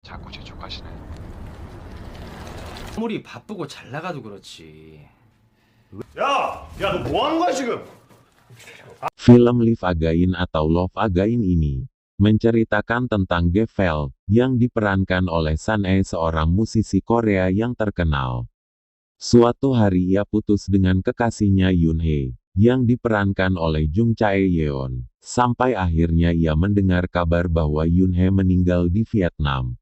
자꾸 재촉하시네. 아무리 바쁘고 잘 나가도 그렇지. 야, 너 뭐 하는 거야 지금? Film Live Again atau Love Again ini menceritakan tentang Gevel yang diperankan oleh Sun-e, seorang musisi Korea yang terkenal. Suatu hari ia putus dengan kekasihnya Yoon-hee yang diperankan oleh Jung Chae-yeon, sampai akhirnya ia mendengar kabar bahwa Yoon-hee meninggal di Vietnam.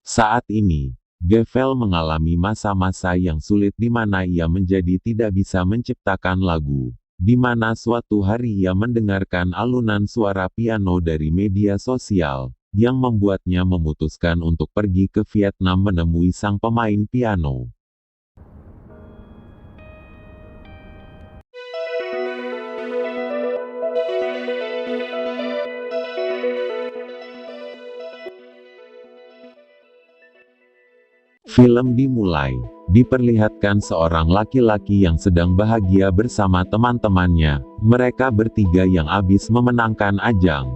Saat ini, Gevel mengalami masa-masa yang sulit di mana ia menjadi tidak bisa menciptakan lagu, di mana suatu hari ia mendengarkan alunan suara piano dari media sosial, yang membuatnya memutuskan untuk pergi ke Vietnam menemui sang pemain piano. Film dimulai, diperlihatkan seorang laki-laki yang sedang bahagia bersama teman-temannya, mereka bertiga yang habis memenangkan ajang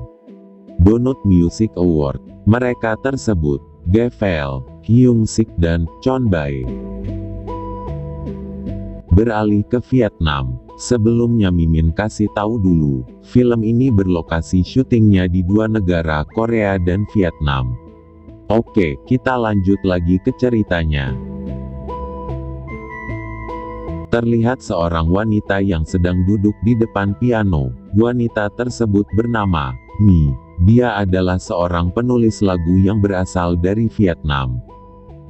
Donut Music Award. Mereka tersebut, Gevel, Hyung Sik dan Chon Bae. Beralih ke Vietnam. Sebelumnya Mimin kasih tahu dulu, film ini berlokasi syutingnya di dua negara, Korea dan Vietnam. Oke, kita lanjut lagi ke ceritanya. Terlihat seorang wanita yang sedang duduk di depan piano. Wanita tersebut bernama Mi. Dia adalah seorang penulis lagu yang berasal dari Vietnam.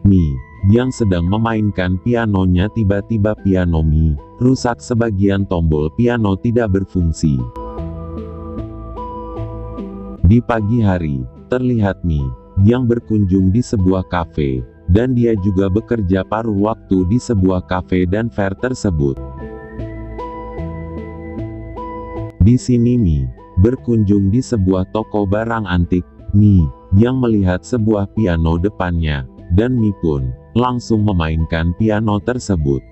Mi, yang sedang memainkan pianonya, tiba-tiba piano Mi rusak, sebagian tombol piano tidak berfungsi. Di pagi hari, terlihat Mi yang berkunjung di sebuah kafe, dan dia juga bekerja paruh waktu di sebuah kafe dan fair tersebut. Di sini Mi berkunjung di sebuah toko barang antik. Mi yang melihat sebuah piano depannya, dan Mi pun langsung memainkan piano tersebut.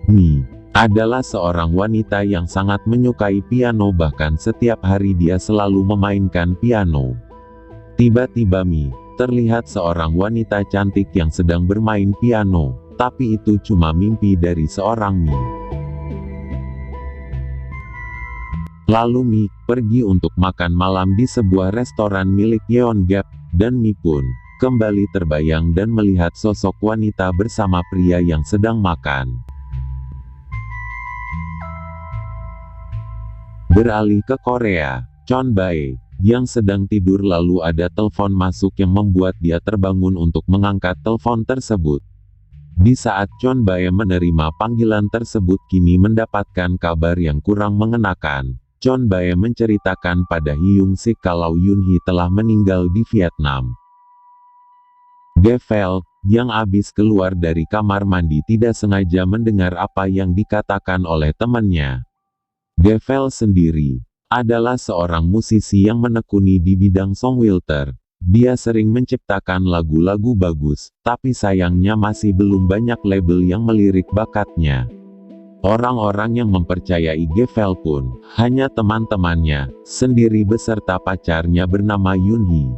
Mi adalah seorang wanita yang sangat menyukai piano, bahkan setiap hari dia selalu memainkan piano. Tiba-tiba Mi terlihat seorang wanita cantik yang sedang bermain piano, tapi itu cuma mimpi dari seorang Mi. Lalu Mi pergi untuk makan malam di sebuah restoran milik Yeongap, dan Mi pun kembali terbayang dan melihat sosok wanita bersama pria yang sedang makan. Beralih ke Korea, Chon Bae yang sedang tidur, lalu ada telepon masuk yang membuat dia terbangun untuk mengangkat telepon tersebut. Di saat Chon Bae menerima panggilan tersebut, kini mendapatkan kabar yang kurang mengenakan. Chon Bae menceritakan pada Hyung Sik kalau Yoon-hee telah meninggal di Vietnam. Gevel, yang habis keluar dari kamar mandi, tidak sengaja mendengar apa yang dikatakan oleh temannya. Gevel sendiri adalah seorang musisi yang menekuni di bidang songwriter. Dia sering menciptakan lagu-lagu bagus, tapi sayangnya masih belum banyak label yang melirik bakatnya. Orang-orang yang mempercayai Gevel pun hanya teman-temannya sendiri beserta pacarnya bernama Yoon-hee.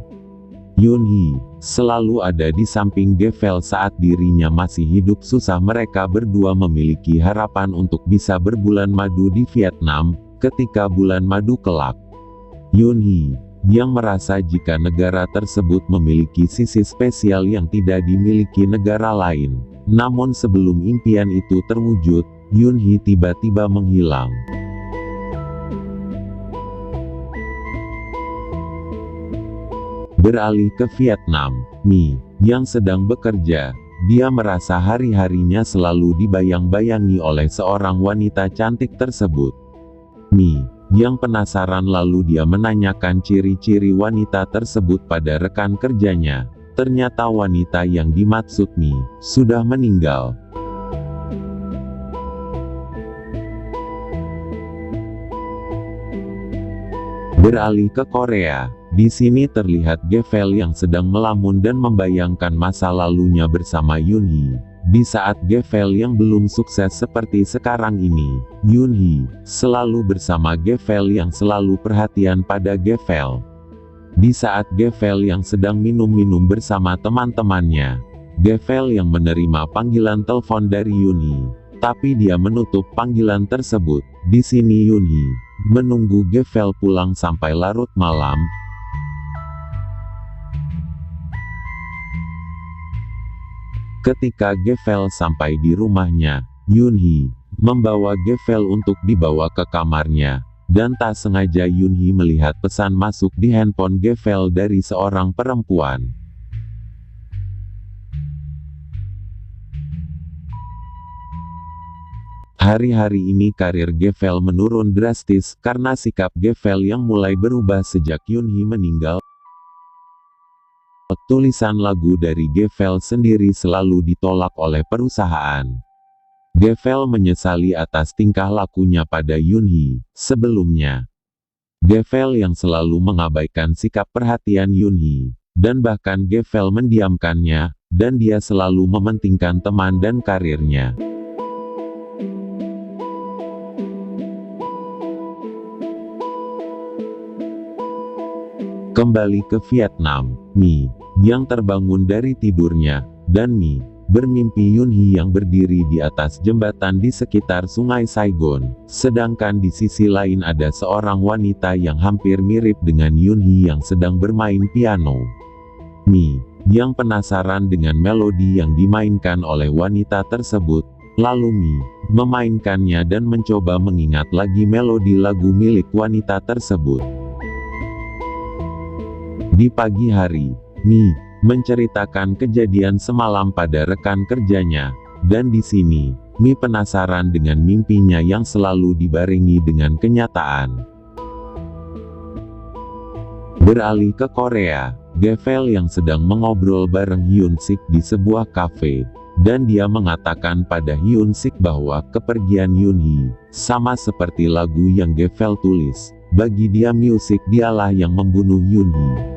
Yoon-hee selalu ada di samping Gevel saat dirinya masih hidup susah. Mereka berdua memiliki harapan untuk bisa berbulan madu di Vietnam ketika bulan madu kelak. Yoon-hee yang merasa jika negara tersebut memiliki sisi spesial yang tidak dimiliki negara lain. Namun sebelum impian itu terwujud, Yoon-hee tiba-tiba menghilang. Beralih ke Vietnam, Mi yang sedang bekerja, dia merasa hari-harinya selalu dibayang-bayangi oleh seorang wanita cantik tersebut. Mi yang penasaran, lalu dia menanyakan ciri-ciri wanita tersebut pada rekan kerjanya. Ternyata wanita yang dimaksud Mi sudah meninggal. Beralih ke Korea. Di sini terlihat Gevel yang sedang melamun dan membayangkan masa lalunya bersama Yoon-hee. Di saat Gevel yang belum sukses seperti sekarang ini, Yoon-hee selalu bersama Gevel yang selalu perhatian pada Gevel. Di saat Gevel yang sedang minum-minum bersama teman-temannya, Gevel yang menerima panggilan telepon dari Yunhee, tapi dia menutup panggilan tersebut. Di sini Yunhee menunggu Gevel pulang sampai larut malam. Ketika Gevel sampai di rumahnya, Yunhee membawa Gevel untuk dibawa ke kamarnya, dan tak sengaja Yunhee melihat pesan masuk di handphone Gevel dari seorang perempuan. Hari-hari ini karir Gevel menurun drastis karena sikap Gevel yang mulai berubah sejak Yunhee meninggal. Tulisan lagu dari Gevel sendiri selalu ditolak oleh perusahaan. Gevel menyesali atas tingkah lakunya pada Yunhee sebelumnya. Gevel yang selalu mengabaikan sikap perhatian Yunhee, dan bahkan Gevel mendiamkannya, dan dia selalu mementingkan teman dan karirnya. Kembali ke Vietnam, Mi, yang terbangun dari tidurnya, dan Mi, bermimpi Yunhee yang berdiri di atas jembatan di sekitar sungai Saigon, sedangkan di sisi lain ada seorang wanita yang hampir mirip dengan Yunhee yang sedang bermain piano. Mi, yang penasaran dengan melodi yang dimainkan oleh wanita tersebut, lalu Mi, memainkannya dan mencoba mengingat lagi melodi lagu milik wanita tersebut. Di pagi hari, Mi menceritakan kejadian semalam pada rekan kerjanya, dan di sini, Mi penasaran dengan mimpinya yang selalu dibarengi dengan kenyataan. Beralih ke Korea, Gevel yang sedang mengobrol bareng Hyun Sik di sebuah kafe, dan dia mengatakan pada Hyun Sik bahwa kepergian Yunhee sama seperti lagu yang Gevel tulis. Bagi dia musik dialah yang membunuh Yunhee.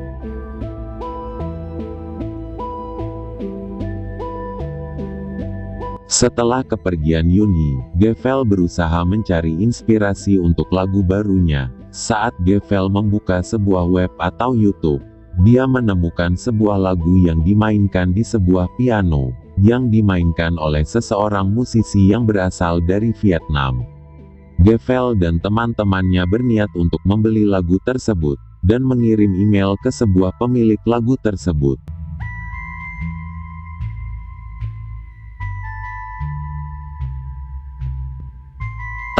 Setelah kepergian Yunhee, Gevel berusaha mencari inspirasi untuk lagu barunya. Saat Gevel membuka sebuah web atau YouTube, dia menemukan sebuah lagu yang dimainkan di sebuah piano, yang dimainkan oleh seseorang musisi yang berasal dari Vietnam. Gevel dan teman-temannya berniat untuk membeli lagu tersebut, dan mengirim email ke sebuah pemilik lagu tersebut.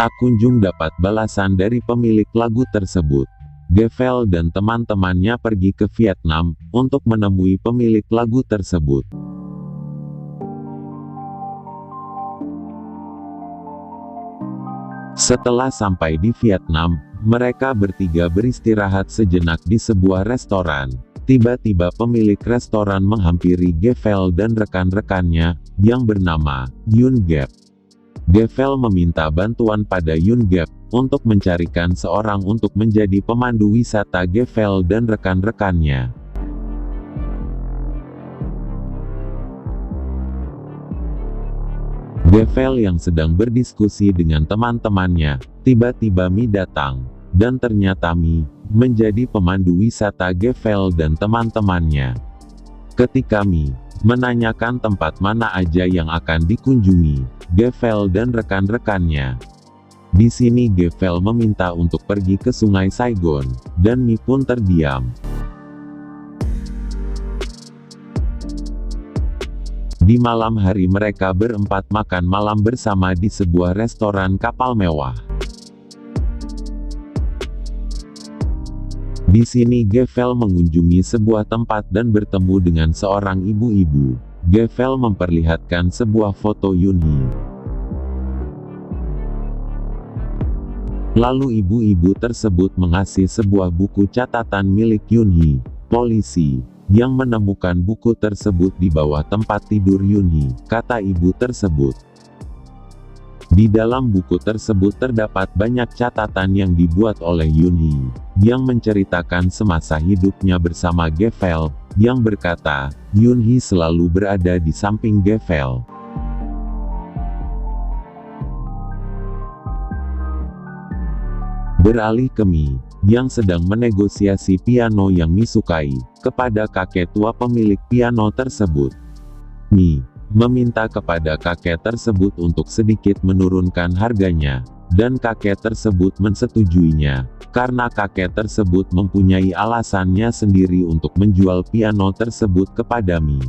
Tak kunjung dapat balasan dari pemilik lagu tersebut. Gevel dan teman-temannya pergi ke Vietnam untuk menemui pemilik lagu tersebut. Setelah sampai di Vietnam, mereka bertiga beristirahat sejenak di sebuah restoran. Tiba-tiba pemilik restoran menghampiri Gevel dan rekan-rekannya, yang bernama Yun Gap. Gevel meminta bantuan pada Yun Gap untuk mencarikan seorang untuk menjadi pemandu wisata Gevel dan rekan-rekannya. Gevel yang sedang berdiskusi dengan teman-temannya, tiba-tiba Mi datang, dan ternyata Mi menjadi pemandu wisata Gevel dan teman-temannya. Ketika Mi menanyakan tempat mana aja yang akan dikunjungi, Gevel dan rekan-rekannya. Di sini Gevel meminta untuk pergi ke sungai Saigon, dan Mi pun terdiam. Di malam hari mereka berempat makan malam bersama di sebuah restoran kapal mewah. Di sini Gevel mengunjungi sebuah tempat dan bertemu dengan seorang ibu-ibu. Gevel memperlihatkan sebuah foto Yunhee. Lalu ibu-ibu tersebut mengasih sebuah buku catatan milik Yunhee. Polisi yang menemukan buku tersebut di bawah tempat tidur Yunhee, kata ibu tersebut. Di dalam buku tersebut terdapat banyak catatan yang dibuat oleh Yunhee, yang menceritakan semasa hidupnya bersama Gevel, yang berkata, Yunhee selalu berada di samping Gevel. Beralih ke Mi. yang sedang menegosiasi piano yang Mi sukai, kepada kakek tua pemilik piano tersebut. Mi meminta kepada kakek tersebut untuk sedikit menurunkan harganya, dan kakek tersebut mensetujuinya, karena kakek tersebut mempunyai alasannya sendiri untuk menjual piano tersebut kepada Mi.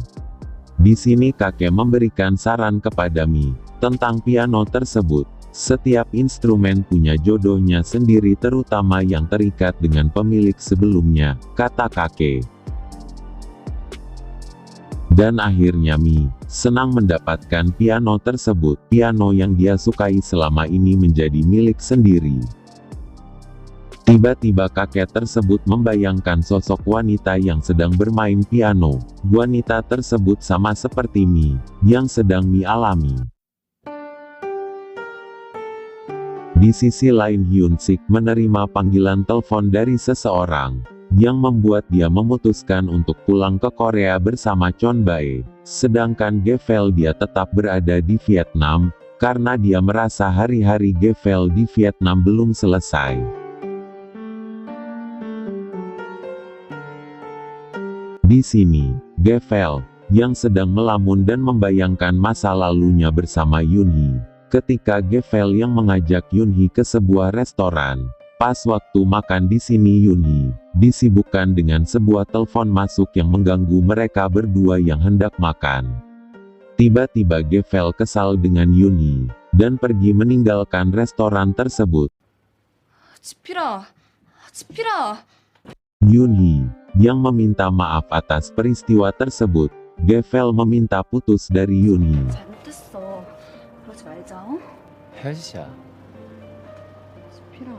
Di sini kakek memberikan saran kepada Mi tentang piano tersebut. Setiap instrumen punya jodohnya sendiri, terutama yang terikat dengan pemilik sebelumnya, kata kakek. Dan akhirnya Mi senang mendapatkan piano tersebut. Piano yang dia sukai selama ini menjadi milik sendiri. Tiba-tiba kakek tersebut membayangkan sosok wanita yang sedang bermain piano. Wanita tersebut sama seperti Mi yang sedang Mi alami. Di sisi lain, Hyun Sik menerima panggilan telepon dari seseorang yang membuat dia memutuskan untuk pulang ke Korea bersama Chon Bae. Sedangkan Gevel dia tetap berada di Vietnam, karena dia merasa hari-hari Gevel di Vietnam belum selesai. Di sini, Gevel yang sedang melamun dan membayangkan masa lalunya bersama Yoonhee, ketika Gevel yang mengajak Yoonhee ke sebuah restoran. Pas waktu makan di sini, Yoonhee disibukkan dengan sebuah telepon masuk yang mengganggu mereka berdua yang hendak makan. Tiba-tiba Gevel kesal dengan Yoonhee dan pergi meninggalkan restoran tersebut. 지필아, 지필아. Yoonhee yang meminta maaf atas peristiwa tersebut. Gevel meminta putus dari Yoonhee. 잘못했어. 그러지 말자. 어? 헤어지자. 지필아.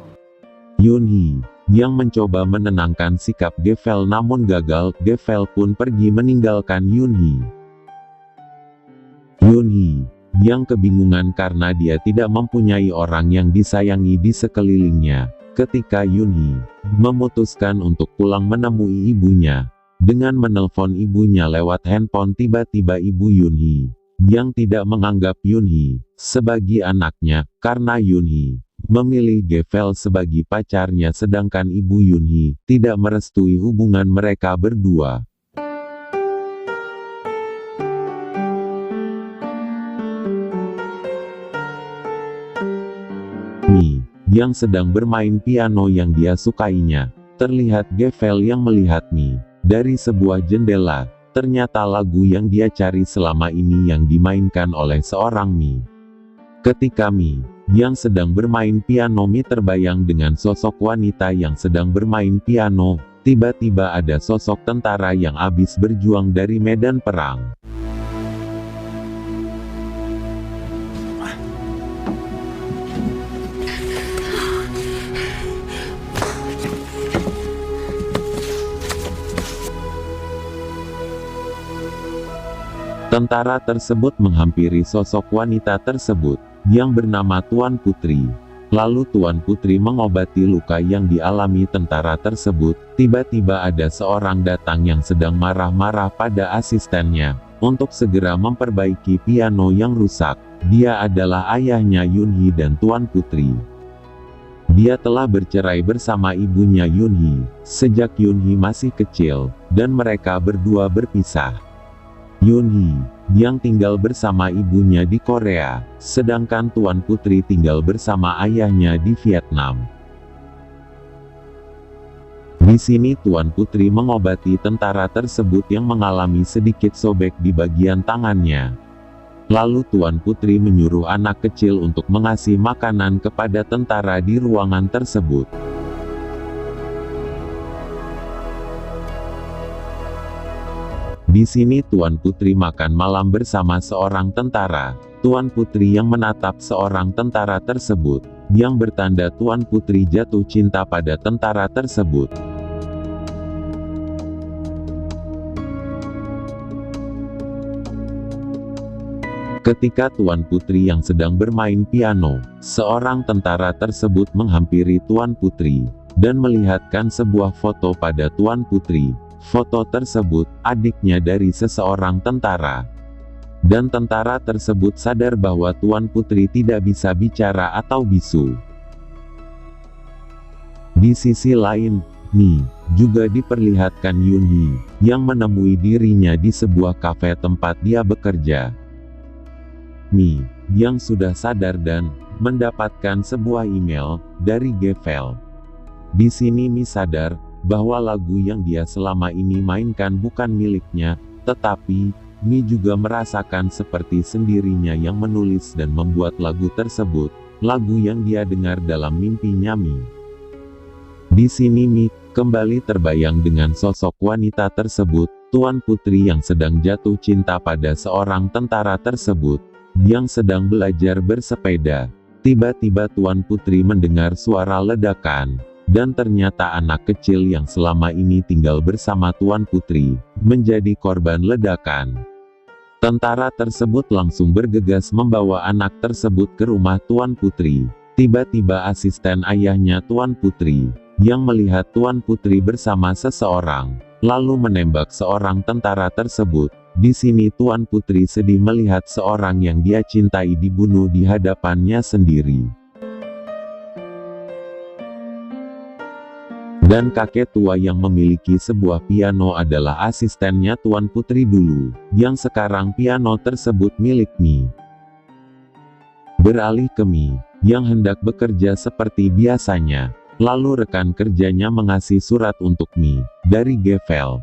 Yoonhee yang mencoba menenangkan sikap Gevel namun gagal. Gevel pun pergi meninggalkan Yoonhee. Yoonhee yang kebingungan karena dia tidak mempunyai orang yang disayangi di sekelilingnya. Ketika Yoonhee memutuskan untuk pulang menemui ibunya dengan menelpon ibunya lewat handphone, tiba-tiba ibu Yoonhee yang tidak menganggap Yoonhee sebagai anaknya, karena Yoonhee memilih Gevel sebagai pacarnya sedangkan ibu Yoonhee tidak merestui hubungan mereka berdua. Mi yang sedang bermain piano yang dia sukainya. Terlihat Gevel yang melihat Mi dari sebuah jendela. Ternyata lagu yang dia cari selama ini yang dimainkan oleh seorang Mi. Ketika Mi yang sedang bermain piano, Mi terbayang dengan sosok wanita yang sedang bermain piano. Tiba-tiba ada sosok tentara yang habis berjuang dari medan perang. Tentara tersebut menghampiri sosok wanita tersebut, yang bernama Tuan Putri. Lalu Tuan Putri mengobati luka yang dialami tentara tersebut. Tiba-tiba ada seorang datang yang sedang marah-marah pada asistennya, untuk segera memperbaiki piano yang rusak. Dia adalah ayahnya Yoonhee dan Tuan Putri. Dia telah bercerai bersama ibunya Yoonhee, sejak Yoonhee masih kecil, dan mereka berdua berpisah. Yoonhee yang tinggal bersama ibunya di Korea, sedangkan Tuan Putri tinggal bersama ayahnya di Vietnam. Di sini Tuan Putri mengobati tentara tersebut yang mengalami sedikit sobek di bagian tangannya. Lalu Tuan Putri menyuruh anak kecil untuk mengasih makanan kepada tentara di ruangan tersebut. Di sini Tuan Putri makan malam bersama seorang tentara. Tuan Putri yang menatap seorang tentara tersebut, yang bertanda Tuan Putri jatuh cinta pada tentara tersebut. Ketika Tuan Putri yang sedang bermain piano, seorang tentara tersebut menghampiri Tuan Putri, dan melihatkan sebuah foto pada Tuan Putri. Foto tersebut, adiknya dari seseorang tentara. Dan tentara tersebut sadar bahwa Tuan Putri tidak bisa bicara atau bisu. Di sisi lain, Mi juga diperlihatkan Yunhee yang menemui dirinya di sebuah kafe tempat dia bekerja. Mi yang sudah sadar dan mendapatkan sebuah email dari Gevel. Di sini Mi sadar bahwa lagu yang dia selama ini mainkan bukan miliknya, tetapi Mi juga merasakan seperti sendirinya yang menulis dan membuat lagu tersebut, lagu yang dia dengar dalam mimpinya Mi. Di sini Mi kembali terbayang dengan sosok wanita tersebut, Tuan Putri yang sedang jatuh cinta pada seorang tentara tersebut, yang sedang belajar bersepeda. Tiba-tiba Tuan Putri mendengar suara ledakan, dan ternyata anak kecil yang selama ini tinggal bersama Tuan Putri, menjadi korban ledakan. Tentara tersebut langsung bergegas membawa anak tersebut ke rumah Tuan Putri. Tiba-tiba asisten ayahnya Tuan Putri, yang melihat Tuan Putri bersama seseorang, lalu menembak seorang tentara tersebut. Di sini Tuan Putri sedih melihat seorang yang dia cintai dibunuh di hadapannya sendiri. Dan kakek tua yang memiliki sebuah piano adalah asistennya Tuan Putri dulu, yang sekarang piano tersebut milik Mi. Beralih ke Mi, yang hendak bekerja seperti biasanya. Lalu rekan kerjanya mengasih surat untuk Mi, dari Gevel.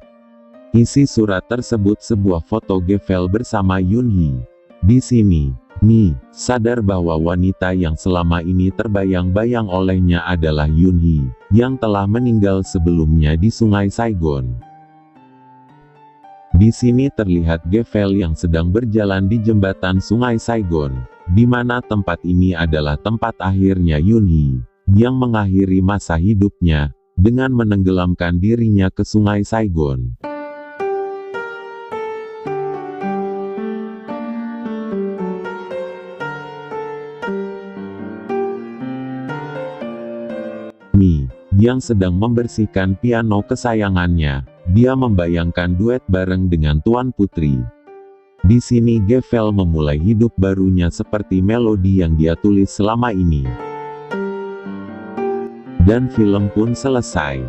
Isi surat tersebut sebuah foto Gevel bersama Yunhee. Di sini, Mi sadar bahwa wanita yang selama ini terbayang-bayang olehnya adalah Yunhee, yang telah meninggal sebelumnya di Sungai Saigon. Di sini terlihat Gevel yang sedang berjalan di jembatan Sungai Saigon, di mana tempat ini adalah tempat akhirnya Yunhee, yang mengakhiri masa hidupnya, dengan menenggelamkan dirinya ke Sungai Saigon. Mi, yang sedang membersihkan piano kesayangannya, dia membayangkan duet bareng dengan Tuan Putri. Di sini Gevel memulai hidup barunya seperti melodi yang dia tulis selama ini. Dan film pun selesai.